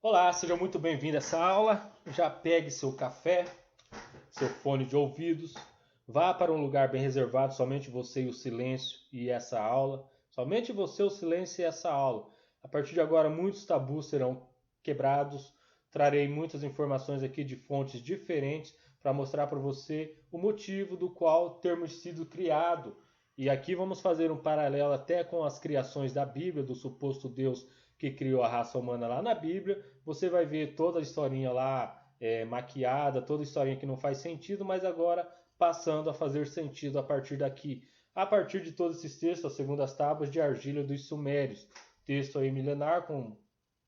Olá, seja muito bem-vindo a essa aula. Já pegue seu café, seu fone de ouvidos, vá para um lugar bem reservado, somente você e o silêncio e essa aula. Somente você, o silêncio e essa aula. A partir de agora, muitos tabus serão quebrados. Trarei muitas informações aqui de fontes diferentes para mostrar para você o motivo do qual termos sido criado. E aqui vamos fazer um paralelo até com as criações da Bíblia, do suposto Deus que criou a raça humana lá na Bíblia. Você vai ver toda a historinha lá maquiada, toda a historinha que não faz sentido, mas agora passando a fazer sentido a partir daqui. A partir de todos esses textos, segundo as tábuas de argila dos Sumérios. Texto aí milenar com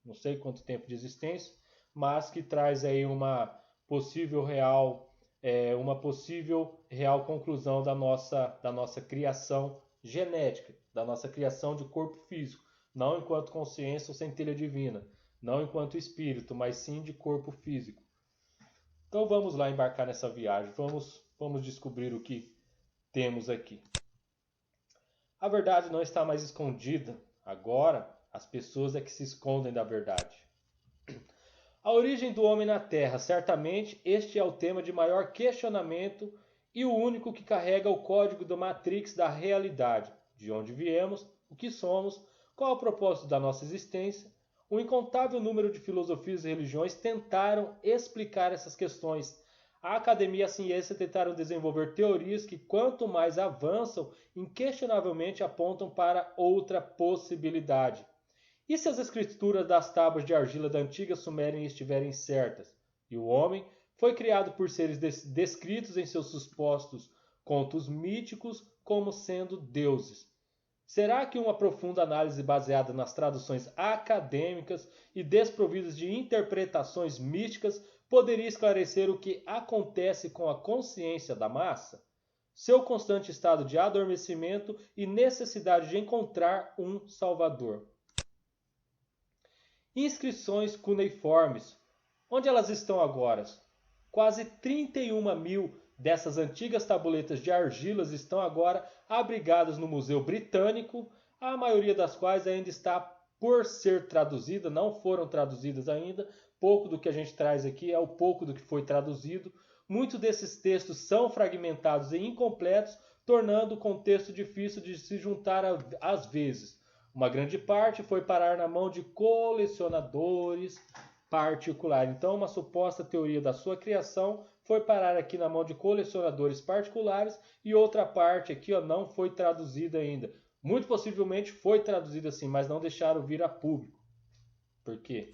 não sei quanto tempo de existência, mas que traz aí uma possível real conclusão da nossa criação genética, da nossa criação de corpo físico, não enquanto consciência ou centelha divina, não enquanto espírito, mas sim de corpo físico. Então vamos lá embarcar nessa viagem, vamos descobrir o que temos aqui. A verdade não está mais escondida, agora as pessoas é que se escondem da verdade. A origem do homem na Terra, certamente este é o tema de maior questionamento e o único que carrega o código da Matrix da realidade, de onde viemos, o que somos, qual o propósito da nossa existência. Um incontável número de filosofias e religiões tentaram explicar essas questões. A academia e a ciência tentaram desenvolver teorias que, quanto mais avançam, inquestionavelmente apontam para outra possibilidade. E se as escrituras das tábuas de argila da antiga Suméria estiverem certas, e o homem foi criado por seres descritos em seus supostos contos míticos como sendo deuses? Será que uma profunda análise baseada nas traduções acadêmicas e desprovidas de interpretações místicas poderia esclarecer o que acontece com a consciência da massa? Seu constante estado de adormecimento e necessidade de encontrar um Salvador. Inscrições cuneiformes. Onde elas estão agora? Quase 31 mil dessas antigas tabuletas de argilas estão agora abrigadas no Museu Britânico, a maioria das quais ainda está por ser traduzida, não foram traduzidas ainda. Pouco do que a gente traz aqui é o pouco do que foi traduzido. Muitos desses textos são fragmentados e incompletos, tornando o contexto difícil de se juntar às vezes. Uma grande parte foi parar na mão de colecionadores particulares. Então, uma suposta teoria da sua criação foi parar aqui na mão de colecionadores particulares e outra parte aqui não foi traduzida ainda. Muito possivelmente foi traduzida sim, mas não deixaram vir a público. Por quê?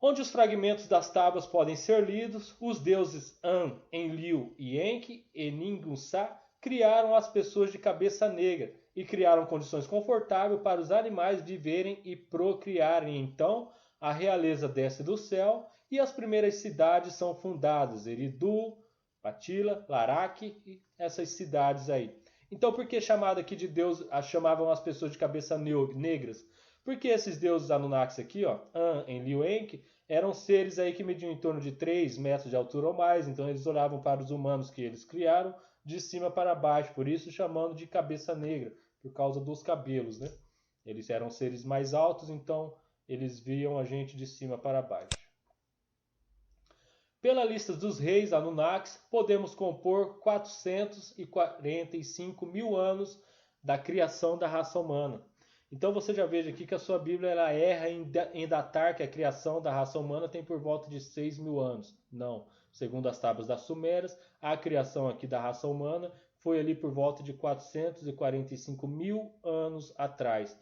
Onde os fragmentos das tábuas podem ser lidos, os deuses An, Enlil e Enki e Ningunsá criaram as pessoas de cabeça negra e criaram condições confortáveis para os animais viverem e procriarem. Então, a realeza desce do céu e as primeiras cidades são fundadas, Eridu, Patila, Laraque e essas cidades aí. Então, por que chamado aqui de Deus, chamavam as pessoas de cabeça negras? Porque esses deuses Anunnakis aqui, An, Enlil e Enki, eram seres aí que mediam em torno de 3 metros de altura ou mais, então eles olhavam para os humanos que eles criaram de cima para baixo, por isso chamando de cabeça negra, por causa dos cabelos, né? Eles eram seres mais altos, então eles viam a gente de cima para baixo. Pela lista dos reis Anunnakis, podemos compor 445 mil anos da criação da raça humana. Então você já veja aqui que a sua Bíblia ela erra em datar que a criação da raça humana tem por volta de 6 mil anos. Não. Segundo as tábuas das Sumérias, a criação aqui da raça humana foi ali por volta de 445 mil anos atrás.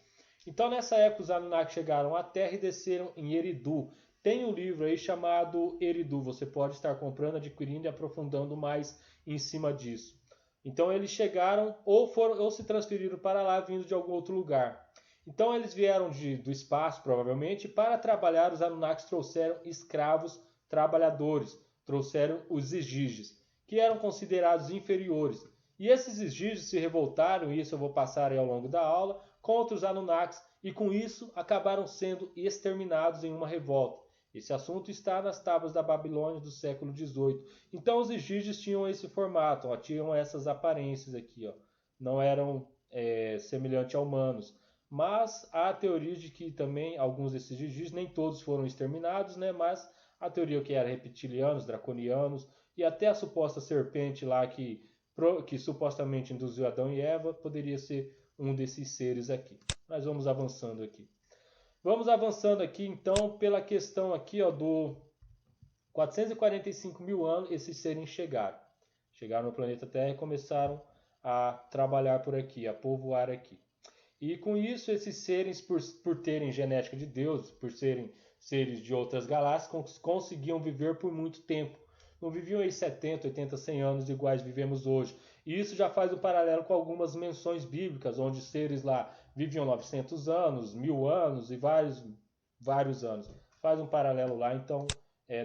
Então nessa época os Anunnaki chegaram à Terra e desceram em Eridu. Tem um livro aí chamado Eridu, você pode estar comprando, adquirindo e aprofundando mais em cima disso. Então eles chegaram ou se transferiram para lá vindo de algum outro lugar. Então eles vieram do espaço, provavelmente, para trabalhar. Os Anunnakis trouxeram escravos trabalhadores, trouxeram os Igiges, que eram considerados inferiores. E esses Igiges se revoltaram, e isso eu vou passar aí ao longo da aula, contra os Anunnakis, e com isso acabaram sendo exterminados em uma revolta. Esse assunto está nas tábuas da Babilônia do século XVIII. Então os Igiges tinham esse formato, tinham essas aparências aqui. Não eram semelhantes a humanos. Mas há teorias de que também alguns desses indígenas, nem todos foram exterminados, né? Mas a teoria que era reptilianos, draconianos e até a suposta serpente lá que supostamente induziu Adão e Eva poderia ser um desses seres aqui. Mas vamos avançando aqui. Vamos avançando aqui então pela questão aqui ó, do 445 mil anos esses seres chegaram. Chegaram no planeta Terra e começaram a trabalhar por aqui, a povoar aqui. E com isso, esses seres, por terem genética de Deus, por serem seres de outras galáxias, conseguiam viver por muito tempo. Não viviam aí 70, 80, 100 anos iguais vivemos hoje. E isso já faz um paralelo com algumas menções bíblicas, onde seres lá viviam 900 anos, 1000 anos e vários anos. Faz um paralelo lá, então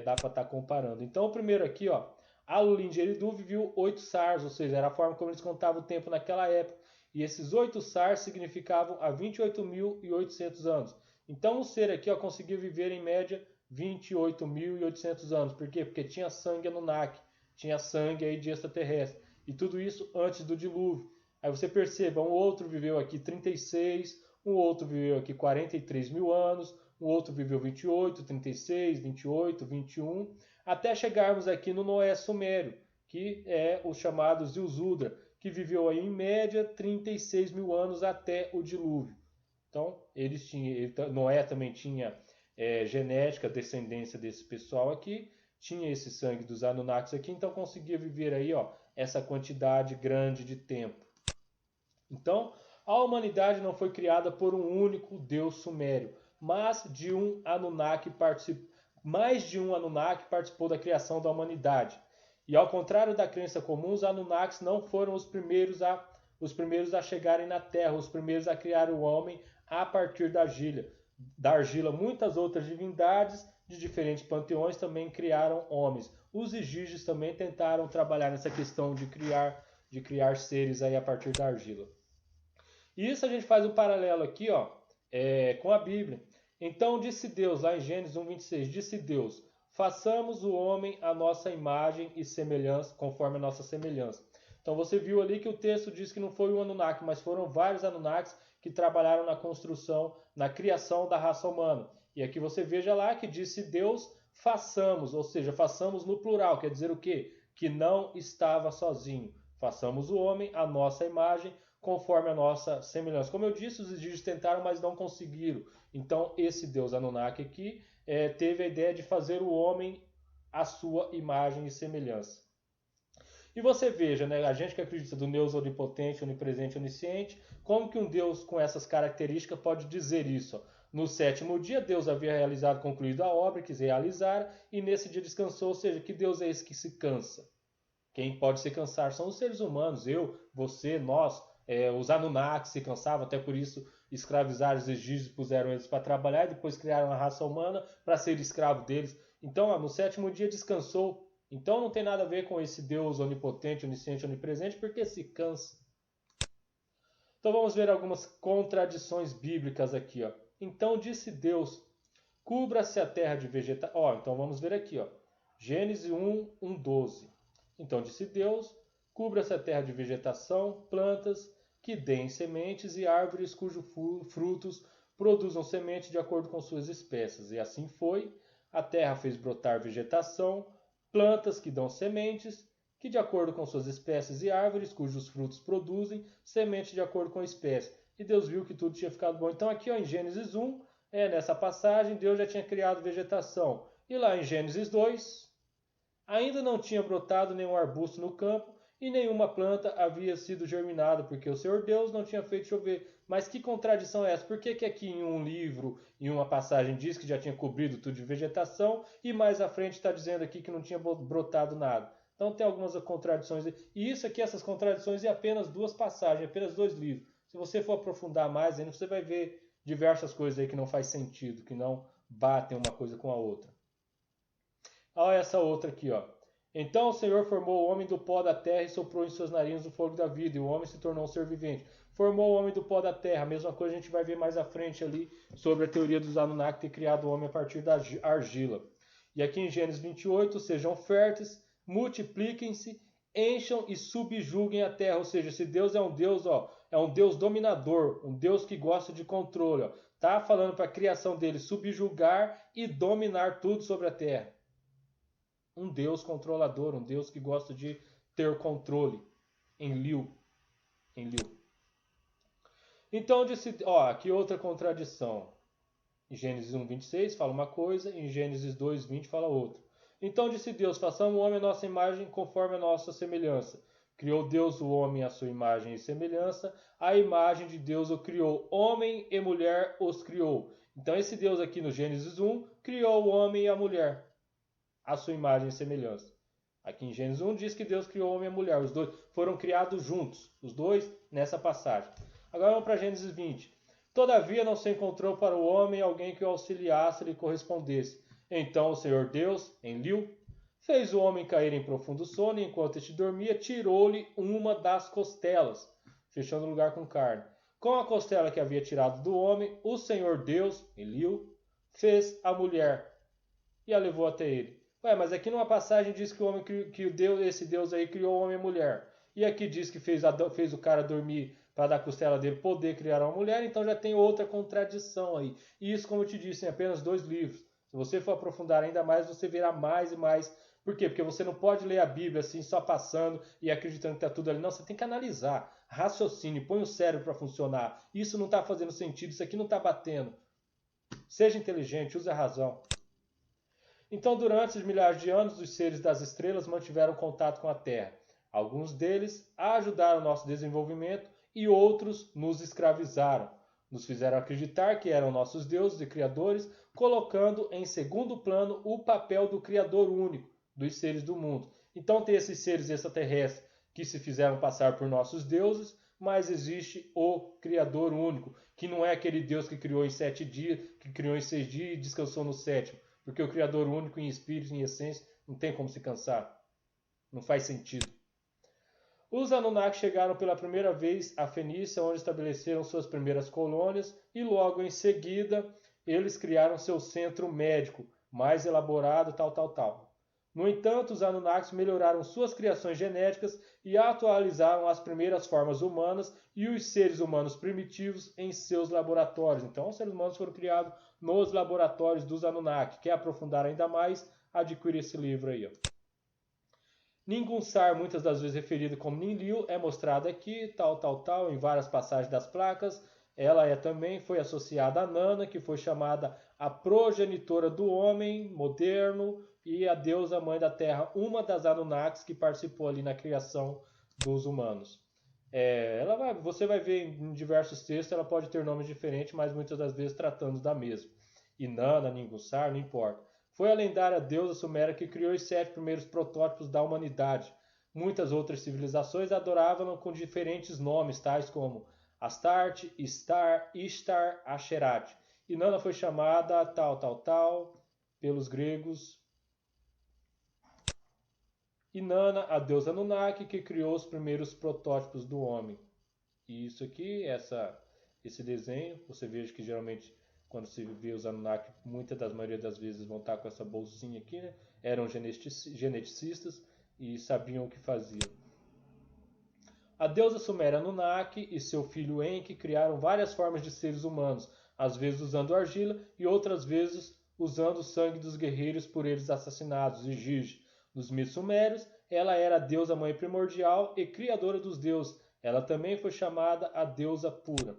dá para estar comparando. Então, o primeiro aqui, ó, Alulin-Geridu viveu 8 SARS, ou seja, era a forma como eles contavam o tempo naquela época. E esses 8 SARS significavam há 28.800 anos. Então o ser aqui ó, conseguiu viver em média 28.800 anos. Por quê? Porque tinha sangue Anunnaki, tinha sangue aí de extraterrestre. E tudo isso antes do dilúvio. Aí você perceba, um outro viveu aqui 36, um outro viveu aqui 43 mil anos, um outro viveu 28, 36, 28, 21, até chegarmos aqui no Noé Sumério, que é o chamado Zilzudra, que viveu aí em média 36 mil anos até o dilúvio. Então, Noé também tinha genética, descendência desse pessoal aqui, tinha esse sangue dos Anunnakis aqui, então conseguia viver aí ó, essa quantidade grande de tempo. Então, a humanidade não foi criada por um único Deus sumério, mas de um Anunnaki mais de um Anunnaki participou da criação da humanidade. E ao contrário da crença comum, os Anunnakis não foram os primeiros a chegarem na Terra, os primeiros a criar o homem a partir da argila. Muitas outras divindades de diferentes panteões também criaram homens. Os egípcios também tentaram trabalhar nessa questão de criar seres aí a partir da argila. E isso a gente faz um paralelo aqui ó, com a Bíblia. Então disse Deus, lá em Gênesis 1:26, disse Deus: façamos o homem à nossa imagem e semelhança, conforme a nossa semelhança. Então você viu ali que o texto diz que não foi um Anunnaki, mas foram vários Anunnakis que trabalharam na construção, na criação da raça humana. E aqui você veja lá que disse Deus, façamos, ou seja, façamos no plural, quer dizer o quê? Que não estava sozinho. Façamos o homem à nossa imagem, conforme a nossa semelhança. Como eu disse, os egípcios tentaram, mas não conseguiram. Então esse Deus Anunnaki aqui teve a ideia de fazer o homem à sua imagem e semelhança. E você veja, né, a gente que acredita do Deus onipotente, onipresente, onisciente, como que um Deus com essas características pode dizer isso? Ó? No sétimo dia, Deus havia concluído a obra, quis realizar, e nesse dia descansou, ou seja, que Deus é esse que se cansa? Quem pode se cansar são os seres humanos, eu, você, nós, os Anunnaki se cansavam, até por isso escravizaram os egípcios, puseram eles para trabalhar, e depois criaram a raça humana para ser escravo deles. Então, ó, no sétimo dia descansou. Então não tem nada a ver com esse Deus onipotente, onisciente, onipresente, porque se cansa. Então vamos ver algumas contradições bíblicas aqui. Ó. Então disse Deus, cubra-se a terra de vegetação. Então vamos ver aqui. Ó. Gênesis 1:12. Então disse Deus, cubra-se a terra de vegetação, plantas que deem sementes e árvores cujos frutos produzam sementes de acordo com suas espécies. E assim foi, a terra fez brotar vegetação, plantas que dão sementes, que de acordo com suas espécies e árvores, cujos frutos produzem sementes de acordo com a espécie. E Deus viu que tudo tinha ficado bom. Então aqui ó, em Gênesis 1, nessa passagem, Deus já tinha criado vegetação. E lá em Gênesis 2, ainda não tinha brotado nenhum arbusto no campo, e nenhuma planta havia sido germinada, porque o Senhor Deus não tinha feito chover. Mas que contradição é essa? Por que aqui em um livro, em uma passagem, diz que já tinha cobrido tudo de vegetação, e mais à frente está dizendo aqui que não tinha brotado nada? Então tem algumas contradições. E isso aqui, essas contradições, em apenas 2 passagens, apenas 2 livros. Se você for aprofundar mais, ainda você vai ver diversas coisas aí que não faz sentido, que não batem uma coisa com a outra. Olha essa outra aqui, ó. Então o Senhor formou o homem do pó da terra e soprou em suas narinas o fogo da vida, e o homem se tornou um ser vivente. Formou o homem do pó da terra. A mesma coisa a gente vai ver mais à frente ali sobre a teoria dos Anunnaki ter criado o homem a partir da argila. E aqui em Gênesis 28, sejam férteis, multipliquem-se, encham e subjuguem a terra. Ou seja, se Deus é um Deus, ó, é um Deus dominador, um Deus que gosta de controle. Está falando para a criação dele subjugar e dominar tudo sobre a terra. Um Deus controlador, um Deus que gosta de ter controle. Enlil. Então, aqui outra contradição. Em Gênesis 1:26 fala uma coisa, em Gênesis 2:20 fala outra. Então disse Deus, façamos o homem à nossa imagem conforme a nossa semelhança. Criou Deus o homem à sua imagem e semelhança, a imagem de Deus o criou, homem e mulher os criou. Então esse Deus aqui no Gênesis 1 criou o homem e a mulher, à sua imagem e semelhança. Aqui em Gênesis 1 diz que Deus criou o homem e a mulher, os dois foram criados juntos, os dois nessa passagem. Agora vamos para Gênesis 20. Todavia não se encontrou para o homem alguém que o auxiliasse e lhe correspondesse. Então o Senhor Deus, Enlil, fez o homem cair em profundo sono e enquanto este dormia, tirou-lhe uma das costelas, fechando o lugar com carne. Com a costela que havia tirado do homem, o Senhor Deus, Enlil, fez a mulher e a levou até ele. Mas aqui numa passagem diz que esse Deus aí criou o homem e a mulher. E aqui diz que fez o cara dormir para dar costela dele poder criar uma mulher, então já tem outra contradição aí. E isso, como eu te disse, em apenas 2 livros. Se você for aprofundar ainda mais, você verá mais e mais. Por quê? Porque você não pode ler a Bíblia assim, só passando e acreditando que está tudo ali. Não, você tem que analisar, raciocínio, põe o cérebro para funcionar. Isso não está fazendo sentido, isso aqui não está batendo. Seja inteligente, use a razão. Então, durante os milhares de anos, os seres das estrelas mantiveram contato com a Terra. Alguns deles ajudaram o nosso desenvolvimento e outros nos escravizaram. Nos fizeram acreditar que eram nossos deuses e criadores, colocando em segundo plano o papel do Criador único dos seres do mundo. Então tem esses seres extraterrestres que se fizeram passar por nossos deuses, mas existe o Criador único, que não é aquele Deus que criou em 7 dias, que criou em 6 dias e descansou no 7º. Porque o Criador único em espírito, em essência, não tem como se cansar. Não faz sentido. Os Anunnaki chegaram pela primeira vez à Fenícia, onde estabeleceram suas primeiras colônias, e logo em seguida eles criaram seu centro médico, mais elaborado, tal. No entanto, os Anunnakis melhoraram suas criações genéticas e atualizaram as primeiras formas humanas e os seres humanos primitivos em seus laboratórios. Então, os seres humanos foram criados nos laboratórios dos Anunnaki. Quer aprofundar ainda mais? Adquire esse livro aí. Ningunsar, muitas das vezes referido como Ninlil, é mostrado aqui, tal, em várias passagens das placas. Ela também foi associada a Nana, que foi chamada a progenitora do homem moderno e a deusa mãe da terra, uma das Anunnakis que participou ali na criação dos humanos. Você vai ver em diversos textos, ela pode ter nomes diferentes, mas muitas das vezes tratando da mesma. Inanna, Ningunsar, não importa. Foi a lendária deusa suméria que criou os 7 primeiros protótipos da humanidade. Muitas outras civilizações adoravam-no com diferentes nomes, tais como Astarte, Istar, Ishtar, Asherat. Inanna foi chamada tal, pelos gregos. Inanna, a deusa Anunnaki, que criou os primeiros protótipos do homem. E isso aqui, esse desenho, você veja que geralmente quando se vê os Anunnaki, maioria das vezes vão estar com essa bolsinha aqui, né? Eram geneticistas e sabiam o que faziam. A deusa suméria Anunnaki e seu filho Enki criaram várias formas de seres humanos, às vezes usando argila e outras vezes usando o sangue dos guerreiros por eles assassinados, e Gigi. Nos mitos sumérios, ela era a deusa mãe primordial e criadora dos deuses. Ela também foi chamada a deusa pura.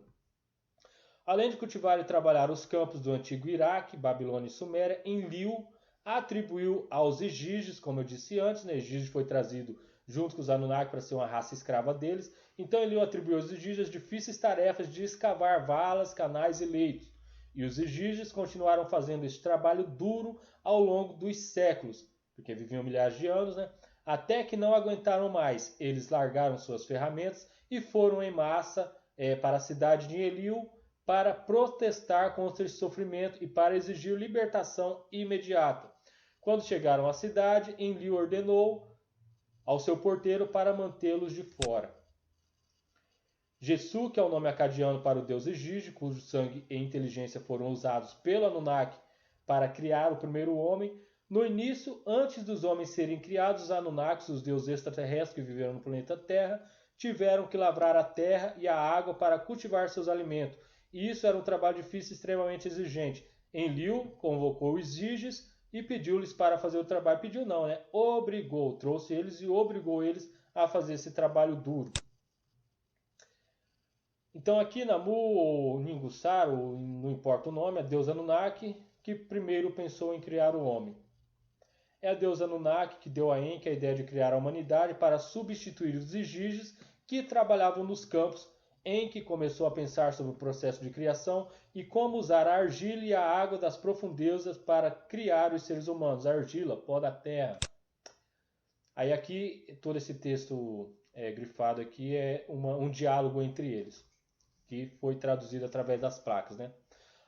Além de cultivar e trabalhar os campos do antigo Iraque, Babilônia e Suméria, Enlil atribuiu aos Igígios, como eu disse antes, né? Igígio foi trazido junto com os Anunnaki para ser uma raça escrava deles. Então Enlil atribuiu aos Igígios difíceis tarefas de escavar valas, canais e leitos. E os Igígios continuaram fazendo esse trabalho duro ao longo dos séculos, porque viviam milhares de anos, né? Até que não aguentaram mais. Eles largaram suas ferramentas e foram em massa para a cidade de Enlil, para protestar contra esse sofrimento e para exigir libertação imediata. Quando chegaram à cidade, Enlil ordenou ao seu porteiro para mantê-los de fora. Gesu, que é o nome acadiano para o deus Egídio, cujo sangue e inteligência foram usados pelo Anunnaki para criar o primeiro homem. No início, antes dos homens serem criados, os Anunnakis, os deuses extraterrestres que viveram no planeta Terra, tiveram que lavrar a terra e a água para cultivar seus alimentos. E isso era um trabalho difícil e extremamente exigente. Enlil convocou os Giges e pediu-lhes para fazer o trabalho. Pediu não, né? Obrigou, trouxe eles e obrigou eles a fazer esse trabalho duro. Então aqui Namu ou Ningussar, ou não importa o nome, a deusa Anunnaki, que primeiro pensou em criar o homem. É a deusa Anunnaki que deu a Enki a ideia de criar a humanidade para substituir os Igiges que trabalhavam nos campos. Enki começou a pensar sobre o processo de criação e como usar a argila e a água das profundezas para criar os seres humanos. A argila, pó da terra. Aí aqui, todo esse texto grifado aqui é um diálogo entre eles, que foi traduzido através das placas, né?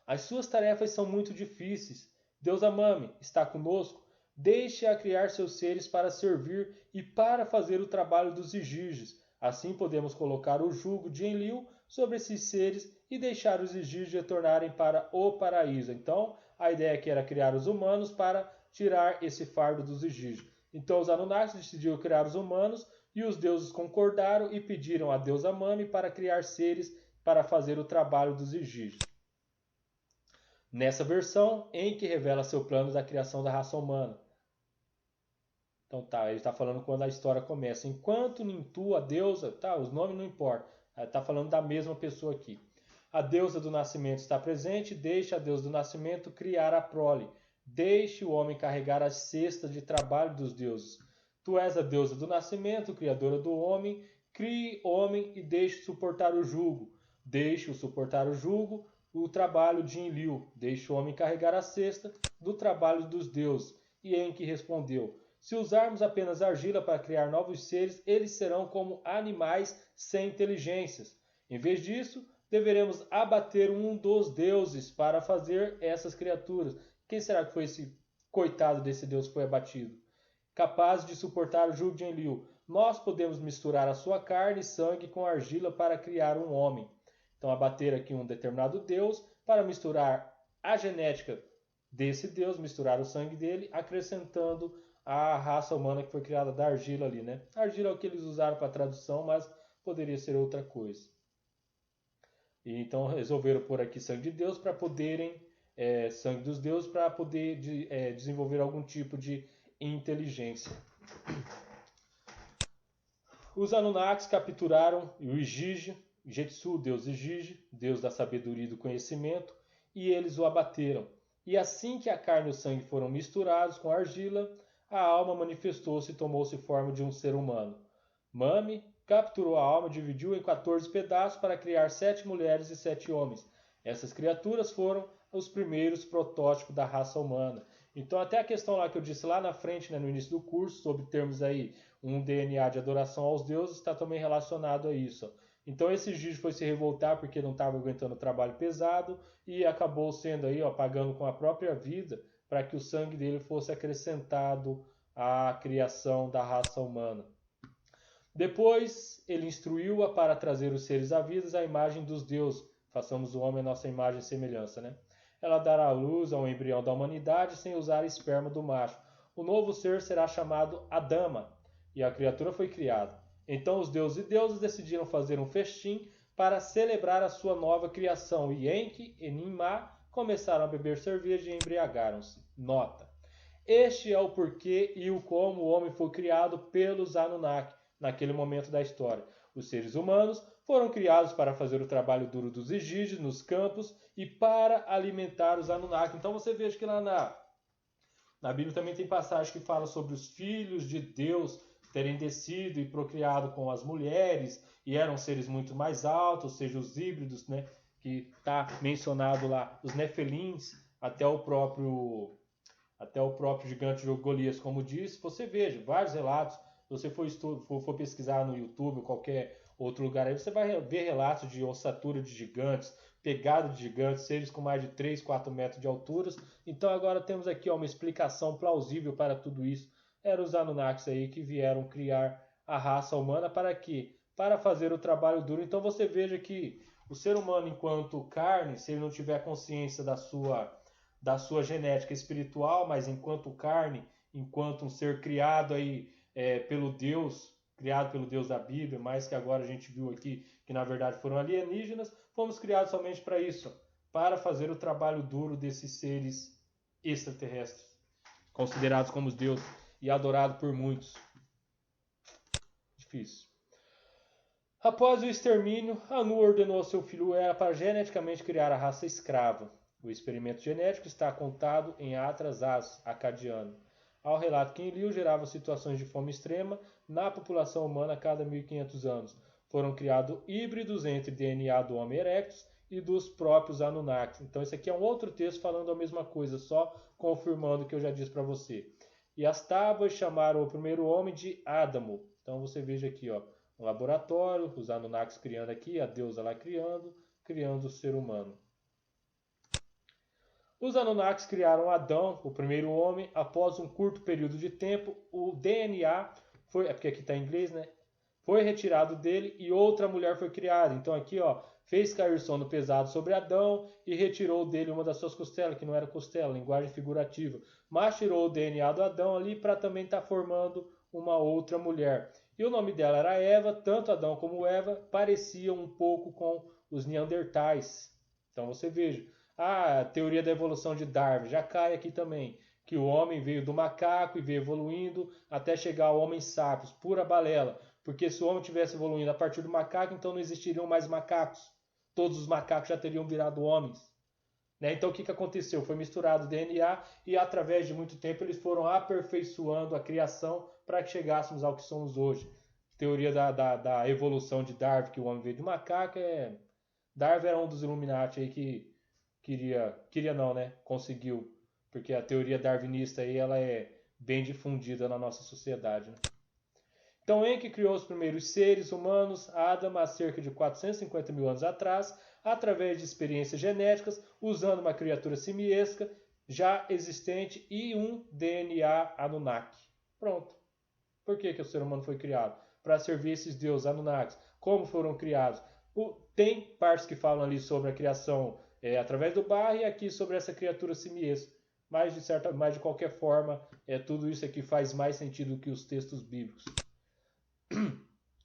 As suas tarefas são muito difíceis. Deusa Mami está conosco. Deixe-a criar seus seres para servir e para fazer o trabalho dos Igiges. Assim podemos colocar o jugo de Enlil sobre esses seres e deixar os Igiges retornarem para o paraíso. Então, a ideia aqui era criar os humanos para tirar esse fardo dos Igiges. Então, os Anunnakis decidiram criar os humanos e os deuses concordaram e pediram a deusa Mami para criar seres para fazer o trabalho dos Igiges. Nessa versão, Enki revela seu plano da criação da raça humana. Então tá, ele está falando quando a história começa. Enquanto Nintu, a deusa, tá, os nomes não importam. Está falando da mesma pessoa aqui. A deusa do nascimento está presente, deixe a deusa do nascimento criar a prole. Deixe o homem carregar as cestas de trabalho dos deuses. Tu és a deusa do nascimento, criadora do homem, crie homem e deixe suportar o jugo. Deixe-o suportar o jugo, o trabalho de Enlil. Deixe o homem carregar a cesta do trabalho dos deuses. E Enki respondeu: se usarmos apenas argila para criar novos seres, eles serão como animais sem inteligências. Em vez disso, deveremos abater um dos deuses para fazer essas criaturas. Quem será que foi esse coitado desse deus que foi abatido? Capaz de suportar o jugo de Enlil. Nós podemos misturar a sua carne e sangue com argila para criar um homem. Então, abater aqui um determinado deus para misturar a genética desse deus, misturar o sangue dele, acrescentando a raça humana que foi criada da argila ali, né? A argila é o que eles usaram para tradução, mas poderia ser outra coisa. E então resolveram pôr aqui sangue de Deus para poderem, sangue dos deuses, para poder desenvolver algum tipo de inteligência. Os Anunnakis capturaram o Igigi, Jetsu, deus Igigi, deus da sabedoria e do conhecimento, e eles o abateram. E assim que a carne e o sangue foram misturados com a argila, a alma manifestou-se e tomou-se forma de um ser humano. Mami capturou a alma e dividiu em 14 pedaços para criar 7 mulheres e 7 homens. Essas criaturas foram os primeiros protótipos da raça humana. Então até a questão lá que eu disse lá na frente, né, no início do curso, sobre termos aí um DNA de adoração aos deuses, está também relacionado a isso. Então esse Gigi foi se revoltar porque não estava aguentando o trabalho pesado e acabou sendo aí, pagando com a própria vida para que o sangue dele fosse acrescentado à criação da raça humana. Depois ele instruiu-a para trazer os seres à vida à imagem dos deuses. Façamos o homem a nossa imagem e semelhança, né? Ela dará luz ao embrião da humanidade sem usar a esperma do macho. O novo ser será chamado Adama, e a criatura foi criada. Então os deuses e deusas decidiram fazer um festim para celebrar a sua nova criação, e Enki e Ninmah começaram a beber cerveja e embriagaram-se. Nota: este é o porquê e o como o homem foi criado pelos Anunnaki naquele momento da história. Os seres humanos foram criados para fazer o trabalho duro dos Igiges nos campos e para alimentar os Anunnaki. Então você veja que lá na Bíblia também tem passagem que fala sobre os filhos de Deus terem descido e procriado com as mulheres e eram seres muito mais altos, ou seja, os híbridos, né, que está mencionado lá, os Nefelins, até o próprio gigante Golias, como disse. Você veja vários relatos. Se você for pesquisar no YouTube ou qualquer outro lugar aí, você vai ver relatos de ossatura de gigantes, pegada de gigantes, seres com mais de 3, 4 metros de altura. Então agora temos aqui uma explicação plausível para tudo isso. Eram os Anunnakis aí que vieram criar a raça humana para quê? Para fazer o trabalho duro. Então você veja que o ser humano, enquanto carne, se ele não tiver consciência da sua genética espiritual, mas enquanto carne, enquanto um ser criado aí pelo Deus criado pelo Deus da Bíblia, mas que agora a gente viu aqui que na verdade foram alienígenas, fomos criados somente para isso, para fazer o trabalho duro desses seres extraterrestres, considerados como os deuses e adorados por muitos. Difícil. Após o extermínio, Anu ordenou ao seu filho Era para geneticamente criar a raça escrava. O experimento genético está contado em Atras As, acadiano. Ao relato que Enlil gerava situações de fome extrema na população humana a cada 1500 anos. Foram criados híbridos entre DNA do Homo erectus e dos próprios Anunnakis. Então esse aqui é um outro texto falando a mesma coisa, só confirmando o que eu já disse para você. E as tábuas chamaram o primeiro homem de Adamo. Então você veja aqui, ó, um laboratório, os Anunnakis criando aqui, a deusa lá criando o ser humano. Os Anunnakis criaram Adão, o primeiro homem, após um curto período de tempo, o DNA foi, é porque aqui está em inglês, né? Foi retirado dele e outra mulher foi criada. Então aqui, ó, fez cair sono pesado sobre Adão e retirou dele uma das suas costelas, que não era costela, linguagem figurativa. Mas tirou o DNA do Adão ali para também estar formando uma outra mulher. E o nome dela era Eva, tanto Adão como Eva pareciam um pouco com os Neandertais. Então você veja, a teoria da evolução de Darwin já cai aqui também, que o homem veio do macaco e veio evoluindo até chegar ao homem sapiens, pura balela. Porque se o homem tivesse evoluindo a partir do macaco, então não existiriam mais macacos. Todos os macacos já teriam virado homens. Né? Então o que aconteceu? Foi misturado o DNA e através de muito tempo eles foram aperfeiçoando a criação para que chegássemos ao que somos hoje. Teoria da evolução de Darwin, que o homem veio de macaco, Darwin era um dos Illuminati aí que queria não, né? Conseguiu, porque a teoria darwinista aí ela é bem difundida na nossa sociedade, né? Então, Enki criou os primeiros seres humanos, Adam, há cerca de 450 mil anos atrás, através de experiências genéticas, usando uma criatura simiesca já existente e um DNA Anunnaki. Pronto. Por que o ser humano foi criado? Para servir esses deuses Anunnakis. Como foram criados? Tem partes que falam ali sobre a criação através do barro e aqui sobre essa criatura simiesca. Mas de qualquer forma, tudo isso aqui faz mais sentido que os textos bíblicos.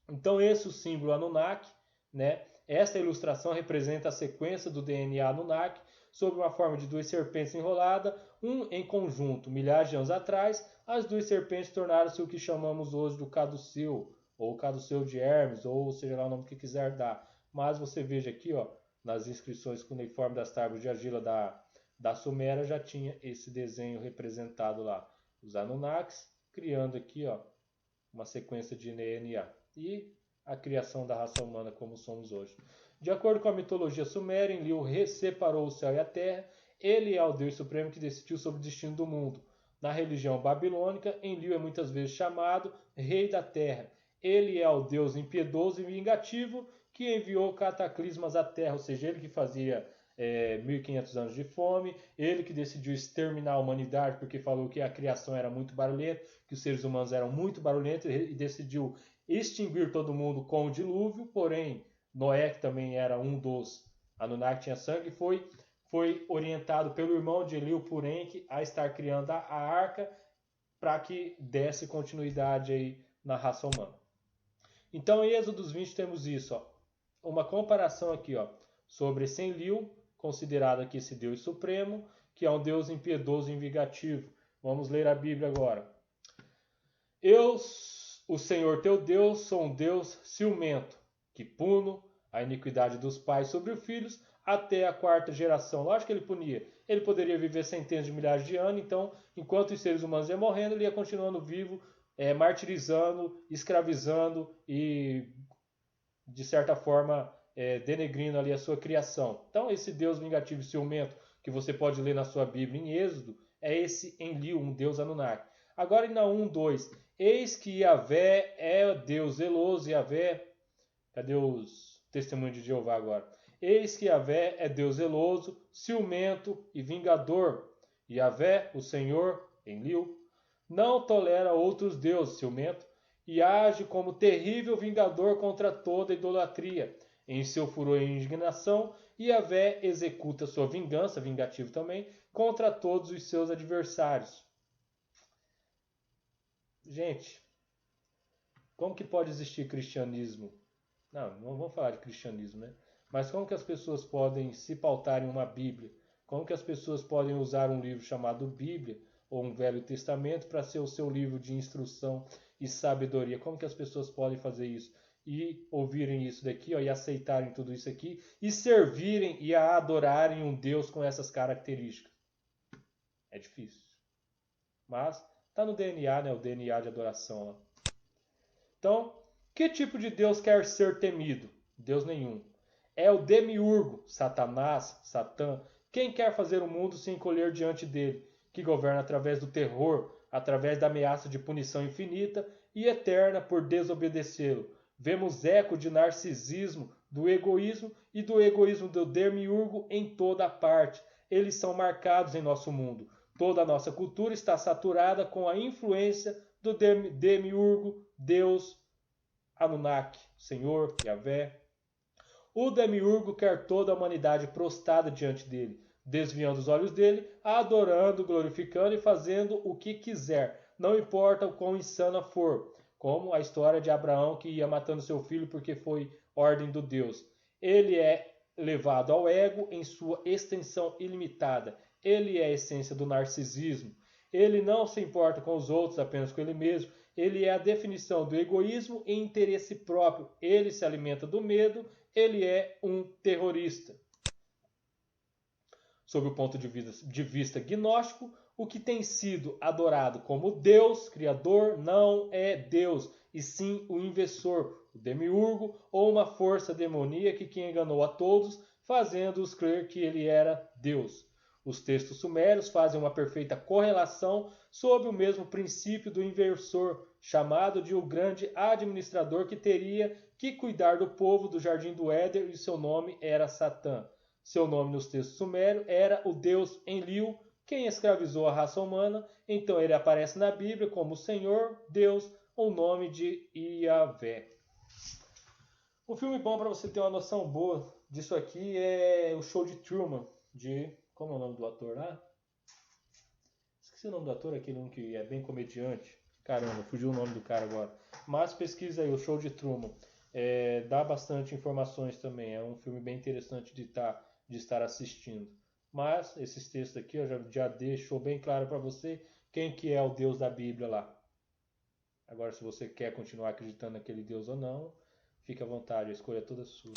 Então esse é o símbolo Anunnaki, né? Esta ilustração representa a sequência do DNA Anunnaki sob uma forma de duas serpentes enroladas, um em conjunto. Milhares de anos atrás, as duas serpentes tornaram-se o que chamamos hoje do caduceu, ou caduceu de Hermes, ou seja lá o nome que quiser dar. Mas você veja aqui, ó, nas inscrições cuneiformes das tábuas de argila da Suméria já tinha esse desenho representado lá. Os Anunnakis criando aqui, ó, uma sequência de DNA e a criação da raça humana como somos hoje. De acordo com a mitologia suméria, Enlil separou o céu e a terra. Ele é o Deus Supremo que decidiu sobre o destino do mundo. Na religião babilônica, Enlil é muitas vezes chamado Rei da Terra. Ele é o Deus impiedoso e vingativo que enviou cataclismas à Terra, ou seja, ele que fazia 1500 anos de fome, ele que decidiu exterminar a humanidade porque falou que a criação era muito barulhenta, que os seres humanos eram muito barulhentos e decidiu extinguir todo mundo com o dilúvio, porém Noé, que também era um dos Anunnaki que tinha sangue, foi orientado pelo irmão de Enlil, por Enki, a estar criando a arca para que desse continuidade aí na raça humana. Então em Êxodo 20 temos isso, ó, uma comparação aqui, ó, sobre esse Enlil, considerado aqui esse Deus Supremo, que é um Deus impiedoso e vingativo. Vamos ler a Bíblia agora. Eu, o Senhor teu Deus, sou um Deus ciumento, que puno a iniquidade dos pais sobre os filhos até a quarta geração. Lógico que ele punia. Ele poderia viver centenas de milhares de anos, então, enquanto os seres humanos iam morrendo, ele ia continuando vivo, martirizando, escravizando e, de certa forma, denegrindo ali a sua criação. Então, esse Deus vingativo e ciumento, que você pode ler na sua Bíblia em Êxodo, é esse Enlil, um Deus Anunnaki. Agora, em Naum 2, eis que Yahvé é Deus zeloso, Yahvé, cadê os testemunhos de Jeová agora? Eis que Yahvé é Deus zeloso, ciumento e vingador. Yahvé, o Senhor, Enlil, não tolera outros deuses, ciumento, e age como terrível vingador contra toda idolatria. Em seu furor e indignação, Yahvé executa sua vingança, vingativo também, contra todos os seus adversários. Gente, Como que pode existir cristianismo? Não vamos falar de cristianismo, né? Mas como que as pessoas podem se pautar em uma Bíblia? Como que as pessoas podem usar um livro chamado Bíblia ou um Velho Testamento para ser o seu livro de instrução e sabedoria? Como que as pessoas podem fazer isso? E ouvirem isso daqui, ó, e aceitarem tudo isso aqui, e servirem e adorarem um Deus com essas características? É difícil. Mas está no DNA, né? O DNA de adoração lá. Então, que tipo de Deus quer ser temido? Deus nenhum. É o demiurgo, Satanás, Satã, quem quer fazer o mundo se encolher diante dele, que governa através do terror, através da ameaça de punição infinita e eterna por desobedecê-lo. Vemos eco de narcisismo, do egoísmo e do egoísmo do demiurgo em toda parte. Eles são marcados em nosso mundo. Toda a nossa cultura está saturada com a influência do demiurgo, Deus, Anunnaki, Senhor, Yahvé. O demiurgo quer toda a humanidade prostrada diante dele, desviando os olhos dele, adorando, glorificando e fazendo o que quiser, não importa o quão insana for, como a história de Abraão que ia matando seu filho porque foi ordem do Deus. Ele é levado ao ego em sua extensão ilimitada. Ele é a essência do narcisismo. Ele não se importa com os outros, apenas com ele mesmo. Ele é a definição do egoísmo e interesse próprio. Ele se alimenta do medo. Ele é um terrorista. Sob o ponto de vista gnóstico, o que tem sido adorado como Deus, Criador, não é Deus, e sim o inversor, o demiurgo ou uma força demoníaca que enganou a todos, fazendo-os crer que ele era Deus. Os textos sumérios fazem uma perfeita correlação sob o mesmo princípio do inversor, chamado de o grande administrador que teria que cuidar do povo do Jardim do Éden, e seu nome era Satã. Seu nome nos textos sumérios era o deus Enlil, quem escravizou a raça humana. Então ele aparece na Bíblia como Senhor, Deus, ou nome de Yahvé. Um filme bom para você ter uma noção boa disso aqui é o Show de Truman, de... Como é o nome do ator lá? Esqueci o nome do ator, aquele que é bem comediante. Caramba, fugiu o nome do cara agora. Mas pesquisa aí, o Show de Truman. Dá bastante informações também. É um filme bem interessante de estar assistindo. Mas esses textos aqui eu já deixou bem claro para você quem que é o Deus da Bíblia lá. Agora, se você quer continuar acreditando naquele Deus ou não, fique à vontade, a escolha é toda sua.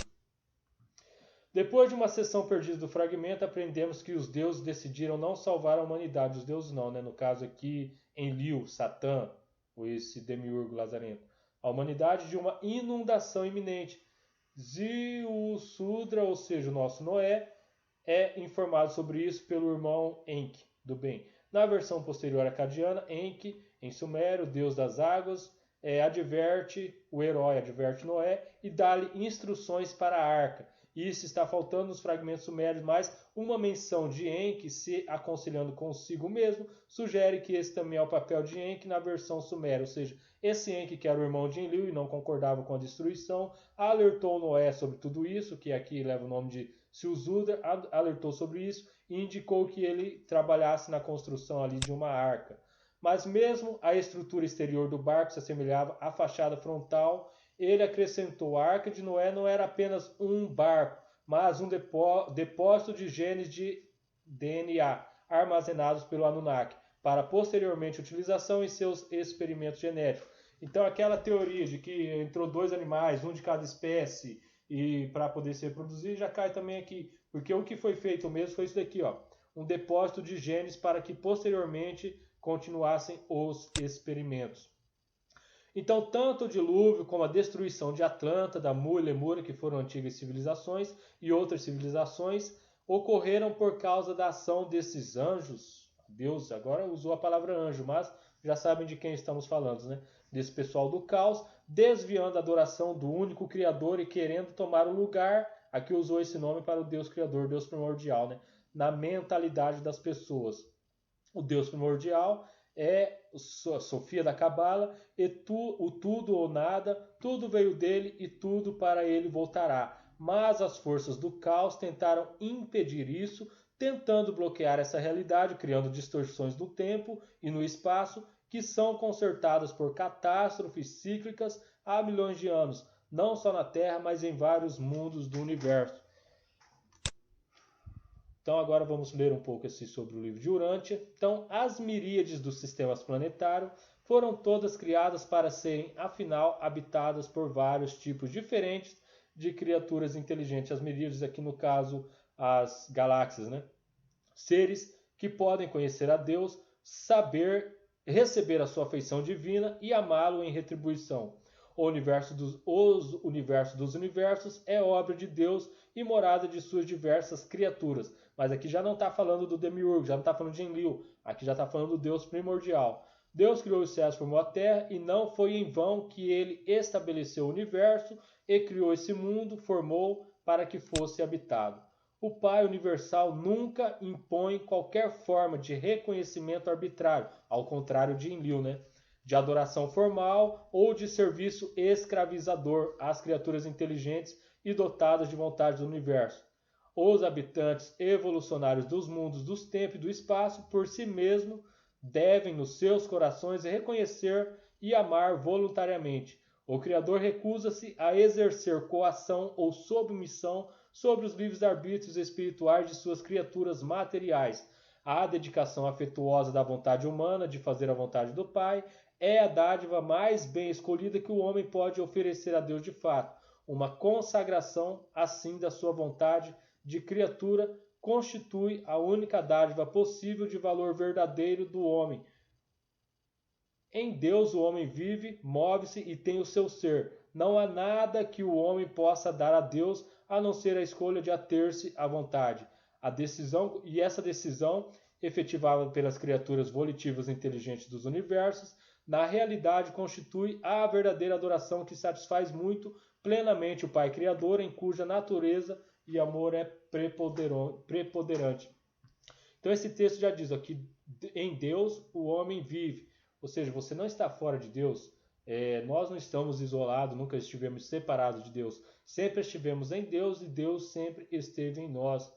Depois de uma sessão perdida do fragmento, aprendemos que os deuses decidiram não salvar a humanidade. Os deuses não, né? No caso aqui, Enlil, Satã, ou esse demiurgo lazarento. A humanidade de uma inundação iminente. Ziusudra, ou seja, o nosso Noé, é informado sobre isso pelo irmão Enki, do bem. Na versão posterior acadiana, Enki, em sumério, deus das águas, adverte Noé e dá-lhe instruções para a arca. Isso está faltando nos fragmentos sumérios, mas uma menção de Enki se aconselhando consigo mesmo sugere que esse também é o papel de Enki na versão suméria, ou seja, esse Enki, que era o irmão de Enlil e não concordava com a destruição, alertou Noé sobre tudo isso, que aqui leva o nome de Ziusudra, alertou sobre isso e indicou que ele trabalhasse na construção ali de uma arca. Mas mesmo a estrutura exterior do barco se assemelhava à fachada frontal. Ele acrescentou: a Arca de Noé não era apenas um barco, mas um depósito de genes de DNA armazenados pelo Anunnaki, para posteriormente utilização em seus experimentos genéticos. Então aquela teoria de que entrou 2 animais, um de cada espécie, e para poder se reproduzir, já cai também aqui, porque o que foi feito mesmo foi isso daqui, ó, um depósito de genes para que posteriormente continuassem os experimentos. Então, tanto o dilúvio como a destruição de Atlanta, da Mu e Lemúria, que foram antigas civilizações, e outras civilizações, ocorreram por causa da ação desses anjos. Deus agora usou a palavra anjo, mas já sabem de quem estamos falando, né? Desse pessoal do caos, desviando a adoração do único Criador e querendo tomar o lugar, aqui usou esse nome para o Deus Criador, Deus primordial, né? Na mentalidade das pessoas. O Deus primordial é a Sofia da Cabala, e o tudo ou nada, tudo veio dele e tudo para ele voltará. Mas as forças do caos tentaram impedir isso, tentando bloquear essa realidade, criando distorções no tempo e no espaço, que são consertadas por catástrofes cíclicas há milhões de anos, não só na Terra, mas em vários mundos do universo. Então agora vamos ler um pouco assim sobre o livro de Urântia. Então, as miríades dos sistemas planetários foram todas criadas para serem, afinal, habitadas por vários tipos diferentes de criaturas inteligentes. As miríades aqui no caso, as galáxias, né? Seres que podem conhecer a Deus, saber receber a sua afeição divina e amá-lo em retribuição. Os universos dos universos é obra de Deus e morada de suas diversas criaturas. Mas aqui já não está falando do Demiurgo, já não está falando de Enlil, aqui já está falando do Deus primordial. Deus criou os céus, formou a terra, e não foi em vão que ele estabeleceu o universo e criou esse mundo, formou para que fosse habitado. O Pai Universal nunca impõe qualquer forma de reconhecimento arbitrário, ao contrário de Enlil, né? De adoração formal ou de serviço escravizador às criaturas inteligentes e dotadas de vontade do universo. Os habitantes evolucionários dos mundos, dos tempos e do espaço, por si mesmos, devem nos seus corações reconhecer e amar voluntariamente. O Criador recusa-se a exercer coação ou submissão sobre os livres arbítrios espirituais de suas criaturas materiais. A dedicação afetuosa da vontade humana de fazer a vontade do Pai é a dádiva mais bem escolhida que o homem pode oferecer a Deus de fato. Uma consagração, assim, da sua vontade de criatura constitui a única dádiva possível de valor verdadeiro do homem. Em Deus o homem vive, move-se e tem o seu ser. Não há nada que o homem possa dar a Deus a não ser a escolha de ater-se à vontade. A decisão, e essa decisão, efetivada pelas criaturas volitivas inteligentes dos universos, na realidade constitui a verdadeira adoração que satisfaz muito plenamente o Pai Criador, em cuja natureza e amor é preponderante. Então esse texto já diz aqui, em Deus o homem vive. Ou seja, você não está fora de Deus. Nós não estamos isolados, nunca estivemos separados de Deus. Sempre estivemos em Deus e Deus sempre esteve em nós.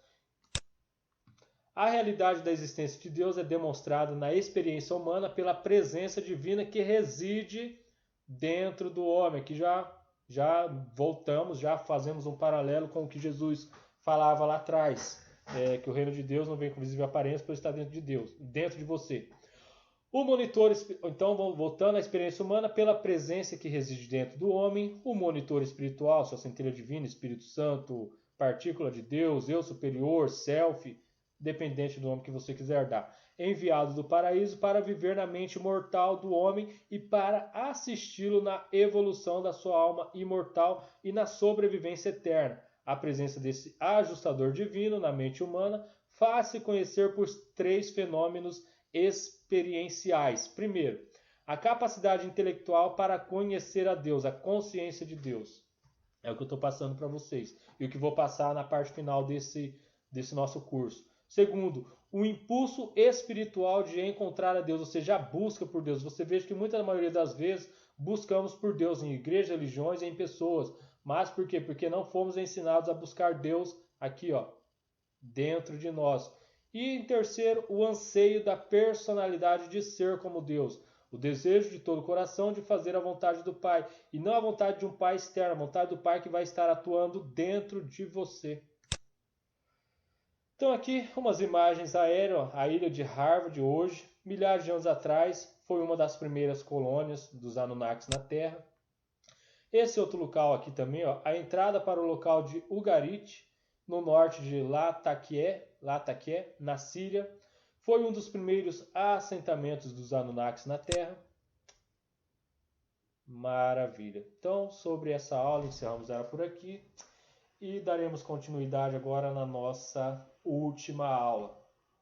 A realidade da existência de Deus é demonstrada na experiência humana pela presença divina que reside dentro do homem. Aqui já voltamos, já fazemos um paralelo com o que Jesus falava lá atrás. Que o reino de Deus não vem com visível aparência, pois está dentro de Deus, dentro de você. O monitor, então, voltando à experiência humana, pela presença que reside dentro do homem, o monitor espiritual, sua centelha divina, Espírito Santo, partícula de Deus, eu superior, self, dependente do homem que você quiser dar, enviado do paraíso para viver na mente mortal do homem e para assisti-lo na evolução da sua alma imortal e na sobrevivência eterna. A presença desse ajustador divino na mente humana faz-se conhecer por 3 fenômenos experienciais. Primeiro, a capacidade intelectual para conhecer a Deus, a consciência de Deus. É o que eu estou passando para vocês e o que vou passar na parte final desse nosso curso. Segundo, o impulso espiritual de encontrar a Deus, ou seja, a busca por Deus. Você vê que muita maioria das vezes buscamos por Deus em igrejas, religiões e em pessoas. Mas por quê? Porque não fomos ensinados a buscar Deus aqui, ó, dentro de nós. E em terceiro, o anseio da personalidade de ser como Deus. O desejo de todo o coração de fazer a vontade do Pai. E não a vontade de um Pai externo, a vontade do Pai que vai estar atuando dentro de você. Então aqui umas imagens aéreas, a ilha de Harvard hoje, milhares de anos atrás, foi uma das primeiras colônias dos Anunnakis na Terra. Esse outro local aqui também, ó, a entrada para o local de Ugarit, no norte de Latakia, na Síria, foi um dos primeiros assentamentos dos Anunnakis na Terra. Maravilha. Então, sobre essa aula, encerramos ela por aqui e daremos continuidade agora na nossa última aula.